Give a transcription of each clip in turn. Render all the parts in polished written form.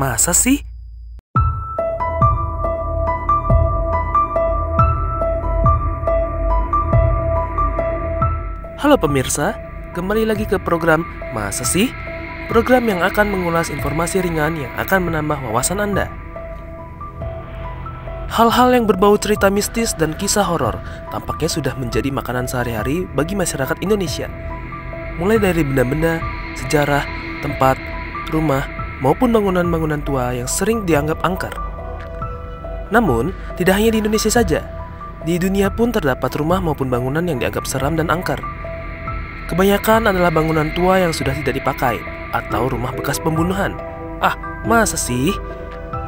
Masa sih? Halo pemirsa, kembali lagi ke program Masa sih? Program yang akan mengulas informasi ringan yang akan menambah wawasan Anda. Hal-hal yang berbau cerita mistis dan kisah horor tampaknya sudah menjadi makanan sehari-hari bagi masyarakat Indonesia. Mulai dari benda-benda, sejarah, tempat, rumah, maupun bangunan-bangunan tua yang sering dianggap angker. Namun, tidak hanya di Indonesia saja. Di dunia pun terdapat rumah maupun bangunan yang dianggap seram dan angker. Kebanyakan adalah bangunan tua yang sudah tidak dipakai atau rumah bekas pembunuhan. Ah, masa sih?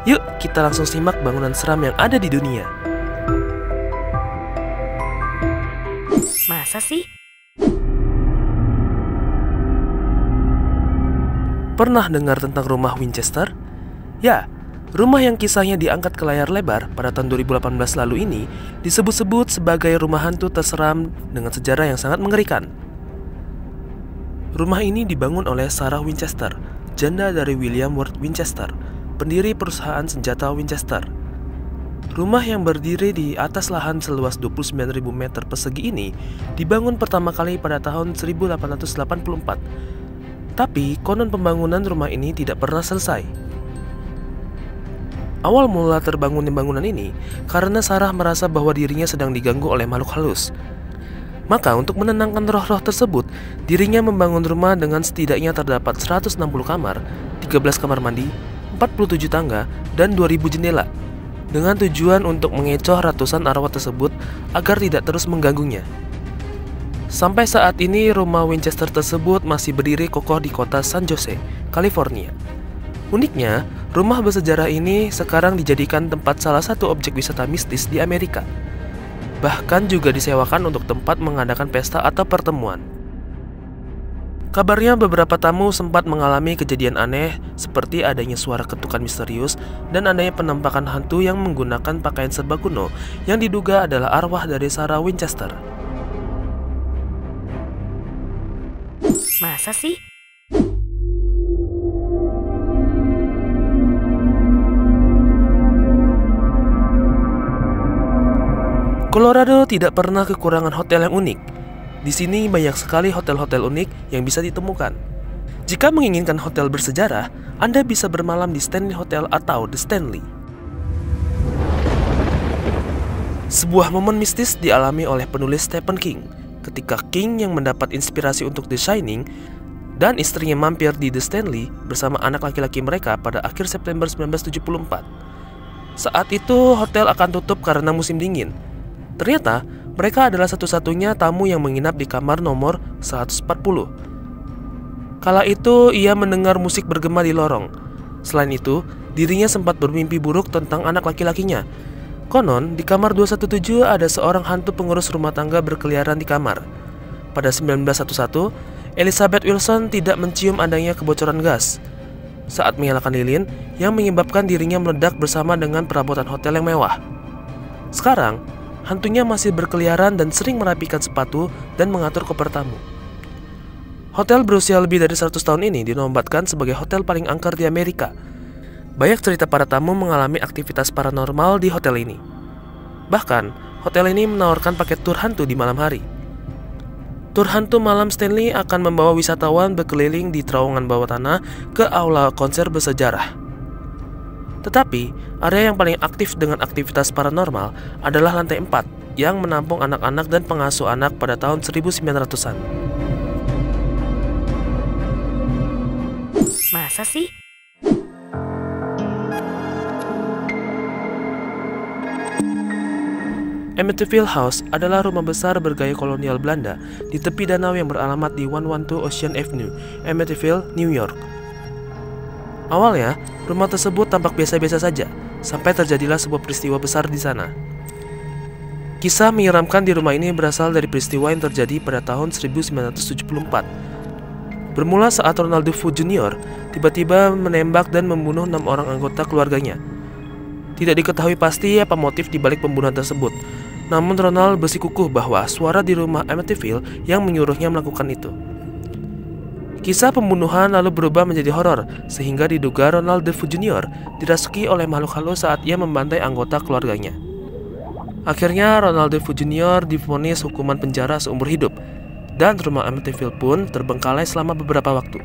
Yuk, kita langsung simak bangunan seram yang ada di dunia. Masa sih? Pernah dengar tentang rumah Winchester? Ya, rumah yang kisahnya diangkat ke layar lebar pada tahun 2018 lalu ini disebut-sebut sebagai rumah hantu terseram dengan sejarah yang sangat mengerikan. Rumah ini dibangun oleh Sarah Winchester, janda dari William Ward Winchester, pendiri perusahaan senjata Winchester. Rumah yang berdiri di atas lahan seluas 29.000 meter persegi ini dibangun pertama kali pada tahun 1884. Tapi konon pembangunan rumah ini tidak pernah selesai. Awal mula terbangunnya bangunan ini karena Sarah merasa bahwa dirinya sedang diganggu oleh makhluk halus. Maka untuk menenangkan roh-roh tersebut, dirinya membangun rumah dengan setidaknya terdapat 160 kamar, 13 kamar mandi, 47 tangga, dan 2000 jendela, dengan tujuan untuk mengecoh ratusan arwah tersebut agar tidak terus mengganggunya. Sampai saat ini rumah Winchester tersebut masih berdiri kokoh di kota San Jose, California. Uniknya, rumah bersejarah ini sekarang dijadikan tempat salah satu objek wisata mistis di Amerika. Bahkan juga disewakan untuk tempat mengadakan pesta atau pertemuan. Kabarnya beberapa tamu sempat mengalami kejadian aneh seperti adanya suara ketukan misterius dan adanya penampakan hantu yang menggunakan pakaian serba kuno yang diduga adalah arwah dari Sarah Winchester. Masa sih? Colorado tidak pernah kekurangan hotel yang unik. Di sini banyak sekali hotel-hotel unik yang bisa ditemukan. Jika menginginkan hotel bersejarah, Anda bisa bermalam di Stanley Hotel atau The Stanley. Sebuah momen mistis dialami oleh penulis Stephen King ketika King yang mendapat inspirasi untuk The Shining dan istrinya mampir di The Stanley bersama anak laki-laki mereka pada akhir September 1974. Saat itu hotel akan tutup karena musim dingin. Ternyata mereka adalah satu-satunya tamu yang menginap di kamar nomor 140. Kala itu ia mendengar musik bergema di lorong. Selain itu, dirinya sempat bermimpi buruk tentang anak laki-lakinya. Konon, di kamar 217 ada seorang hantu pengurus rumah tangga berkeliaran di kamar. Pada 1911, Elizabeth Wilson tidak mencium adanya kebocoran gas saat menyalakan lilin yang menyebabkan dirinya meledak bersama dengan perabotan hotel yang mewah. Sekarang, hantunya masih berkeliaran dan sering merapikan sepatu dan mengatur koper tamu. Hotel berusia lebih dari 100 tahun ini dinobatkan sebagai hotel paling angker di Amerika. Banyak cerita para tamu mengalami aktivitas paranormal di hotel ini. Bahkan, hotel ini menawarkan paket tur hantu di malam hari. Tur hantu malam Stanley akan membawa wisatawan berkeliling di terowongan bawah tanah ke aula konser bersejarah. Tetapi, area yang paling aktif dengan aktivitas paranormal adalah lantai 4 yang menampung anak-anak dan pengasuh anak pada tahun 1900-an. Masa sih? Amityville House adalah rumah besar bergaya kolonial Belanda di tepi danau yang beralamat di 112 Ocean Avenue, Amityville, New York. Awalnya, rumah tersebut tampak biasa-biasa saja, sampai terjadilah sebuah peristiwa besar di sana. Kisah menyeramkan di rumah ini berasal dari peristiwa yang terjadi pada tahun 1974. Bermula saat Ronald DeFoe Jr. tiba-tiba menembak dan membunuh 6 orang anggota keluarganya. Tidak diketahui pasti apa motif di balik pembunuhan tersebut, namun Ronald bersikukuh bahwa suara di rumah Amityville yang menyuruhnya melakukan itu. Kisah pembunuhan lalu berubah menjadi horor, sehingga diduga Ronald DeFeo Jr. dirasuki oleh makhluk halus saat ia membantai anggota keluarganya. Akhirnya Ronald DeFeo Jr. divonis hukuman penjara seumur hidup, dan rumah Amityville pun terbengkalai selama beberapa waktu.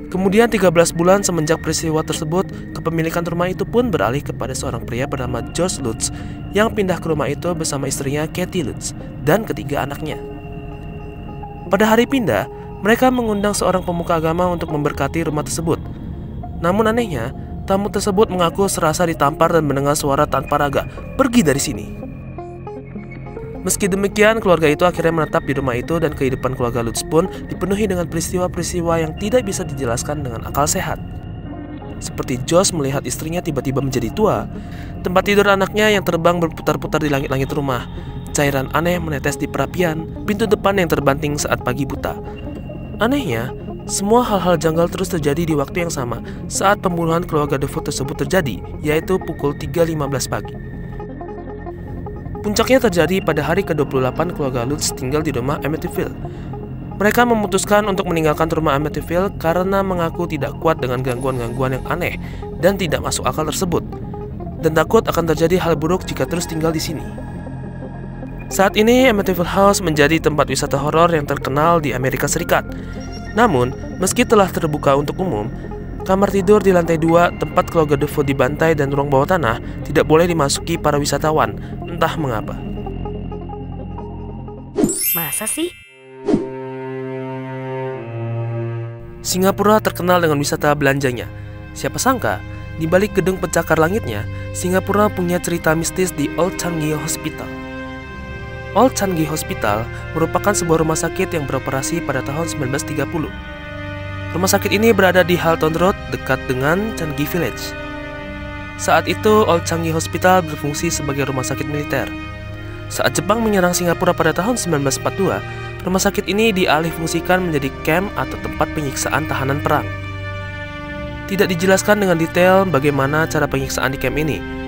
Kemudian 13 bulan semenjak peristiwa tersebut, kepemilikan rumah itu pun beralih kepada seorang pria bernama George Lutz yang pindah ke rumah itu bersama istrinya Kathy Lutz dan ketiga anaknya. Pada hari pindah, mereka mengundang seorang pemuka agama untuk memberkati rumah tersebut. Namun anehnya, tamu tersebut mengaku serasa ditampar dan mendengar suara tanpa raga, "Pergi dari sini." Meski demikian, keluarga itu akhirnya menetap di rumah itu dan kehidupan keluarga Lutz pun dipenuhi dengan peristiwa-peristiwa yang tidak bisa dijelaskan dengan akal sehat. Seperti Josh melihat istrinya tiba-tiba menjadi tua, tempat tidur anaknya yang terbang berputar-putar di langit-langit rumah, cairan aneh menetes di perapian, pintu depan yang terbanting saat pagi buta. Anehnya, semua hal-hal janggal terus terjadi di waktu yang sama saat pembunuhan keluarga DeFeo tersebut terjadi, yaitu pukul 3.15 pagi. Puncaknya terjadi pada hari ke-28 keluarga Lutz tinggal di rumah Amityville. Mereka memutuskan untuk meninggalkan rumah Amityville karena mengaku tidak kuat dengan gangguan-gangguan yang aneh dan tidak masuk akal tersebut, dan takut akan terjadi hal buruk jika terus tinggal di sini. Saat ini Amityville House menjadi tempat wisata horor yang terkenal di Amerika Serikat. Namun, meski telah terbuka untuk umum, kamar tidur di lantai 2 tempat keluarga DeFeo dibantai dan ruang bawah tanah tidak boleh dimasuki para wisatawan, entah mengapa. Masa sih? Singapura terkenal dengan wisata belanjanya. Siapa sangka, di balik gedung pencakar langitnya, Singapura punya cerita mistis di Old Changi Hospital. Old Changi Hospital merupakan sebuah rumah sakit yang beroperasi pada tahun 1930. Rumah sakit ini berada di Halton Road dekat dengan Changi Village. Saat itu, Old Changi Hospital berfungsi sebagai rumah sakit militer. Saat Jepang menyerang Singapura pada tahun 1942, rumah sakit ini dialihfungsikan menjadi camp atau tempat penyiksaan tahanan perang. Tidak dijelaskan dengan detail bagaimana cara penyiksaan di camp ini.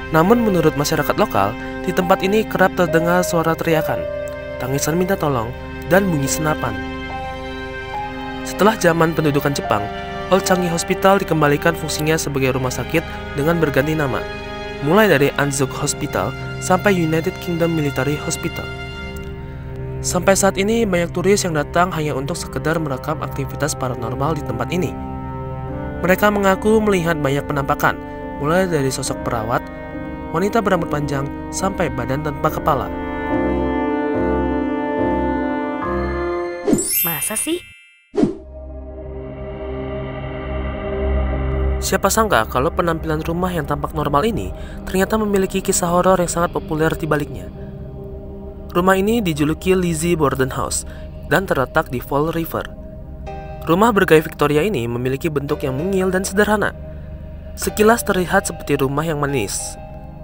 Namun menurut masyarakat lokal, di tempat ini kerap terdengar suara teriakan, tangisan minta tolong, dan bunyi senapan. Setelah zaman pendudukan Jepang, Old Changi Hospital dikembalikan fungsinya sebagai rumah sakit dengan berganti nama, mulai dari Anzac Hospital sampai United Kingdom Military Hospital. Sampai saat ini banyak turis yang datang hanya untuk sekedar merekam aktivitas paranormal di tempat ini. Mereka mengaku melihat banyak penampakan, mulai dari sosok perawat, wanita berambut panjang, sampai badan tanpa kepala. Masa sih? Siapa sangka kalau penampilan rumah yang tampak normal ini ternyata memiliki kisah horor yang sangat populer di baliknya. Rumah ini dijuluki Lizzie Borden House dan terletak di Fall River. Rumah bergaya Victoria ini memiliki bentuk yang mungil dan sederhana. Sekilas terlihat seperti rumah yang manis.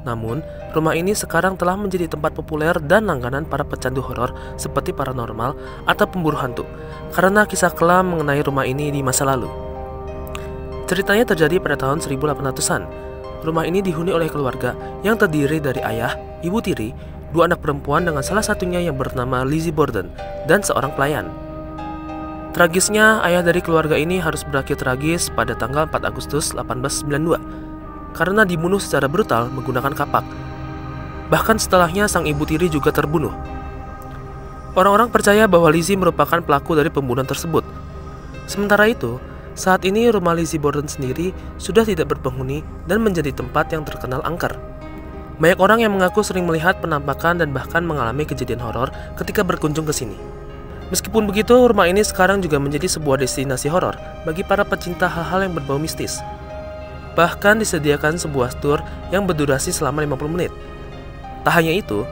Namun, rumah ini sekarang telah menjadi tempat populer dan langganan para pecandu horor seperti paranormal atau pemburu hantu, karena kisah kelam mengenai rumah ini di masa lalu. Ceritanya terjadi pada tahun 1800-an. Rumah ini dihuni oleh keluarga yang terdiri dari ayah, ibu tiri, 2 anak perempuan dengan salah satunya yang bernama Lizzie Borden, dan seorang pelayan. Tragisnya, ayah dari keluarga ini harus berakhir tragis pada tanggal 4 Agustus 1892 karena dibunuh secara brutal menggunakan kapak. Bahkan setelahnya sang ibu tiri juga terbunuh. Orang-orang percaya bahwa Lizzie merupakan pelaku dari pembunuhan tersebut. Sementara itu, saat ini rumah Lizzie Borden sendiri sudah tidak berpenghuni dan menjadi tempat yang terkenal angker. Banyak orang yang mengaku sering melihat penampakan dan bahkan mengalami kejadian horor ketika berkunjung ke sini. Meskipun begitu, rumah ini sekarang juga menjadi sebuah destinasi horor bagi para pecinta hal-hal yang berbau mistis. Bahkan disediakan sebuah tour yang berdurasi selama 50 menit. Tak hanya itu,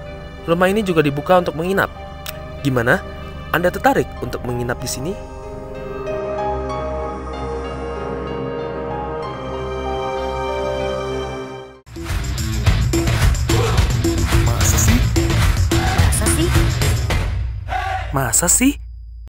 rumah ini juga dibuka untuk menginap. Gimana? Anda tertarik untuk menginap di sini? Masa sih?